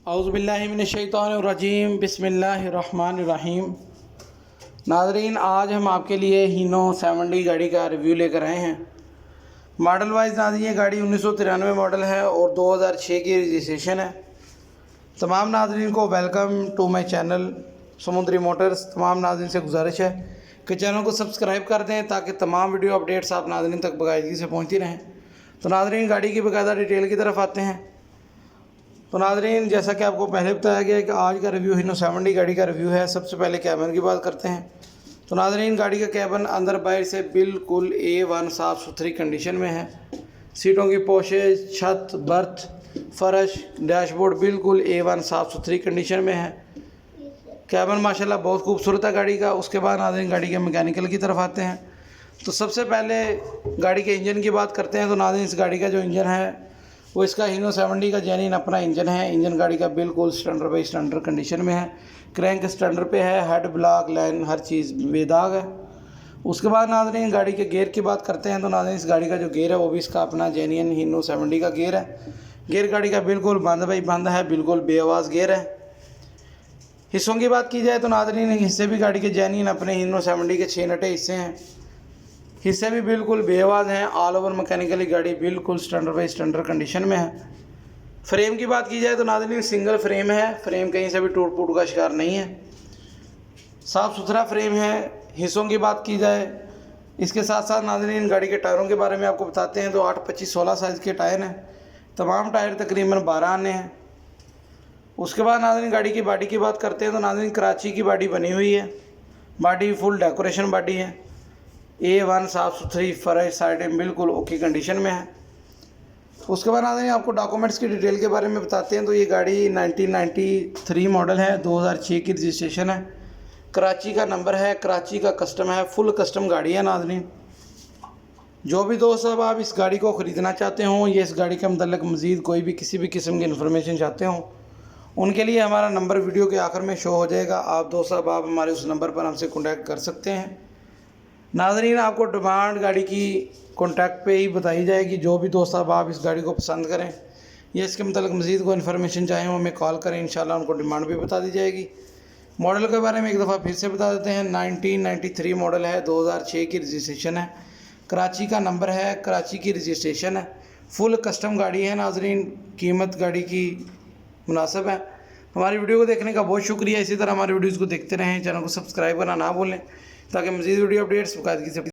औज़ुबिल्लाहिमिनश्शैतानिर्रजीम बिस्मिल्लाहिर्रहमानिर्रहीम। नाज़रीन, आज हम आपके लिए हीनो 70 गाड़ी का रिव्यू लेकर आए हैं। मॉडल वाइज नाज़रीन ये गाड़ी 1993 मॉडल है और 2006 की रजिस्ट्रेशन है। तमाम नाज़रीन को वेलकम टू माई चैनल समुद्री मोटर्स। तमाम नाज़रीन से गुजारिश है कि चैनल को सब्सक्राइब कर दें ताकि तमाम वीडियो अपडेट्स आप नाज़रीन तक बाकायदगी से पहुँचती रहें। तो नाज़रीन, गाड़ी की बाकायदा डिटेल की तरफ आते हैं। तो नाज़रीन, जैसा कि आपको पहले बताया गया है कि आज का रिव्यू हीनो 70 गाड़ी का रिव्यू है। सबसे पहले कैबिन की बात करते हैं। तो नाज़रीन, गाड़ी का कैबिन अंदर बाहर से बिल्कुल A1 साफ़ सुथरी कंडीशन में है। सीटों की पोशेज, छत, बर्थ, फर्श, डैशबोर्ड बिल्कुल A1 साफ़ सुथरी कंडीशन में है। कैबिन माशाल्लाह बहुत खूबसूरत है गाड़ी का। उसके बाद नाज़रीन गाड़ी के मैकेनिकल की तरफ आते हैं। तो सबसे पहले गाड़ी के इंजन की बात करते हैं। तो नाज़रीन, इस गाड़ी का जो इंजन है वो इसका हीनो 70 का जेन्युइन अपना इंजन है। इंजन गाड़ी का बिल्कुल स्टैंडर्ड बाई स्टैंडर्ड कंडीशन में है। क्रैंक स्टैंडर्ड पे है, हेड ब्लॉक लाइन हर चीज़ बेदाग है। उसके बाद नाज़रीन गाड़ी के गियर की बात करते हैं। तो नाज़रीन इस गाड़ी का जो गियर है वो भी इसका अपना जेन्युइन हीनो 70 का गियर है। गियर गाड़ी का बिल्कुल बंद बाई बंद है, बिल्कुल बेआवाज़ गियर है। हिस्सों की बात की जाए तो नाज़रीन हिस्से भी गाड़ी के जेन्युइन अपने हीनो 70 के 6 नटे हिस्से हैं। हिस्से भी बिल्कुल बेआवाज़ हैं। ऑल ओवर मैकेनिकली गाड़ी बिल्कुल स्टैंडर्ड बाई स्टैंडर्ड कंडीशन में है। फ्रेम की बात की जाए तो नाज़रीन सिंगल फ्रेम है। फ्रेम कहीं से भी टूट फूट का शिकार नहीं है, साफ़ सुथरा फ्रेम है। हिस्सों की बात की जाए, इसके साथ साथ नाज़रीन गाड़ी के टायरों के बारे में आपको बताते हैं। तो 8-25-16 साइज़ के टायर हैं। तमाम टायर तकरीबन 12 आने हैं। उसके बाद नाज़रीन गाड़ी की बॉडी की बात करते हैं। तो नाज़रीन कराची की बॉडी बनी हुई है। बॉडी फुल डेकोरेशन बॉडी है। A1 साफ़ सुथरी, फर्श साइडें बिल्कुल ओके कंडीशन में है। उसके बाद नाज़रीन आपको डॉक्यूमेंट्स की डिटेल के बारे में बताते हैं। तो ये गाड़ी 1993 मॉडल है, 2006 की रजिस्ट्रेशन है, कराची का नंबर है, कराची का कस्टम है, फुल कस्टम गाड़ी है। नाज़रीन, जो भी दोस्त साहब आप इस गाड़ी को ख़रीदना चाहते हों या इस गाड़ी के मतलब मज़ीद कोई भी किसी भी किस्म की इन्फॉर्मेशन चाहते हों, उनके लिए हमारा नंबर वीडियो के आखिर में शो हो जाएगा। आप दोस्त साहब आप हमारे उस नंबर पर हमसे कॉन्टैक्ट कर सकते हैं। नाज़रीन, आपको डिमांड गाड़ी की कॉन्टैक्ट पे ही बताई जाएगी। जो भी दोस्त साहब आप इस गाड़ी को पसंद करें या इसके मतलब मज़ीद को इन्फॉर्मेशन चाहें वो हमें कॉल करें, इंशाल्लाह उनको डिमांड भी बता दी जाएगी। मॉडल के बारे में एक दफ़ा फिर से बता देते हैं। 1993 मॉडल है, 2006 की रजिस्ट्रेशन है, कराची का नंबर है, कराची की रजिस्ट्रेशन है, फुल कस्टम गाड़ी है। नाज़रीन, कीमत गाड़ी की मुनासिब है। हमारी वीडियो को देखने का बहुत शुक्रिया। इसी तरह हमारी वीडियोज़ को देखते रहें। चैनल को सब्सक्राइब करना ना भूलें ताकि मज़ीद वीडियो अपडेट्स बाकायदगी से